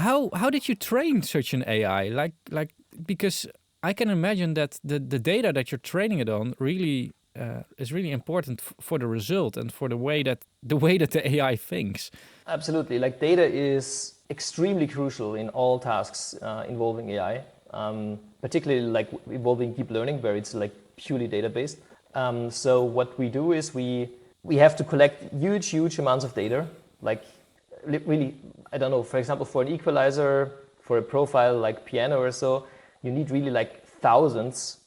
how did you train such an AI? Because I can imagine that the data that you're training it on really is really important for the result and for the way that the AI thinks. Absolutely. Like data is extremely crucial in all tasks involving AI, particularly like involving deep learning, where it's like purely data-based. So what we do is we have to collect huge amounts of data, like really, I don't know, for example, for an equalizer, for a profile like piano or so, you need really like thousands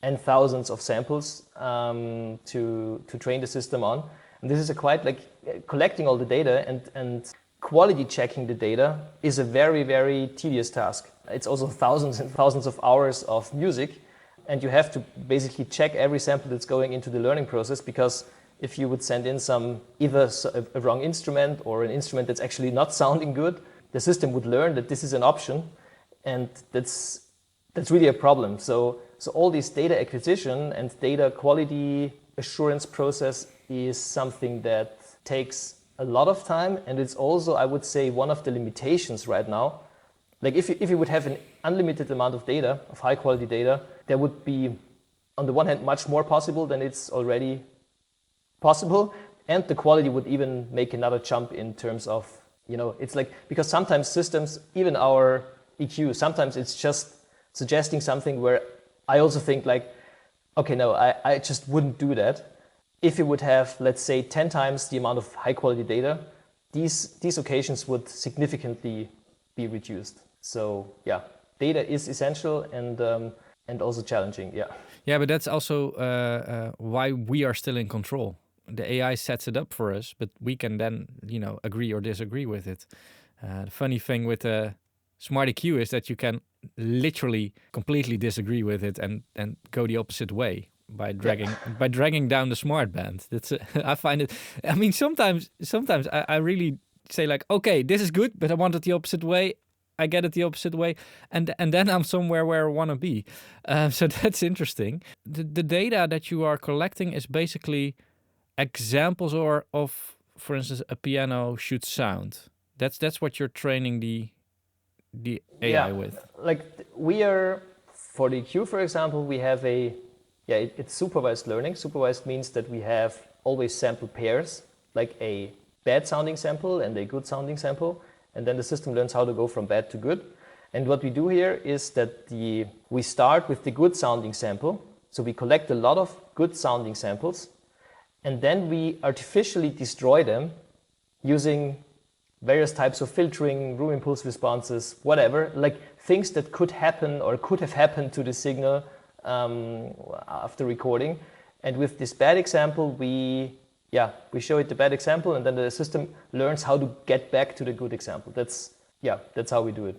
and thousands of samples to train the system on. And this is a quite like collecting all the data and quality checking the data is a very tedious task. It's also thousands and thousands of hours of music, and you have to basically check every sample that's going into the learning process, because if you would send in either a wrong instrument or an instrument that's actually not sounding good, the system would learn that this is an option, and that's really a problem. So all this data acquisition and data quality assurance process is something that takes a lot of time, and it's also, I would say, one of the limitations right now. Like if you would have an unlimited amount of data, of high quality data, there would be, on the one hand, much more possible than it's already possible, and the quality would even make another jump in terms of, it's like, because sometimes systems, even our EQ, sometimes it's just suggesting something where I also think like, okay, no, I just wouldn't do that. If you would have, let's say, 10 times the amount of high quality data, these occasions would significantly be reduced. So yeah, data is essential and also challenging. Yeah. Yeah, but that's also why we are still in control. The AI sets it up for us, but we can then, agree or disagree with it. The funny thing with a smart EQ is that you can literally completely disagree with it and go the opposite way by dragging down the smart band. That's I find it. I mean, sometimes I really say like, okay, this is good, but I want it the opposite way. I get it the opposite way, and then I'm somewhere where I want to be. So that's interesting. The data that you are collecting is basically examples of, for instance, a piano should sound. That's what you're training the AI with. Like we are, for the EQ, for example, we have it's supervised learning. Supervised means that we have always sample pairs, like a bad sounding sample and a good sounding sample, and then the system learns how to go from bad to good. And what we do here is that we start with the good sounding sample. So we collect a lot of good sounding samples, and then we artificially destroy them using various types of filtering, room impulse responses, whatever, like things that could happen or could have happened to the signal after recording. And with this bad example, we show it the bad example, and then the system learns how to get back to the good example. That's how we do it.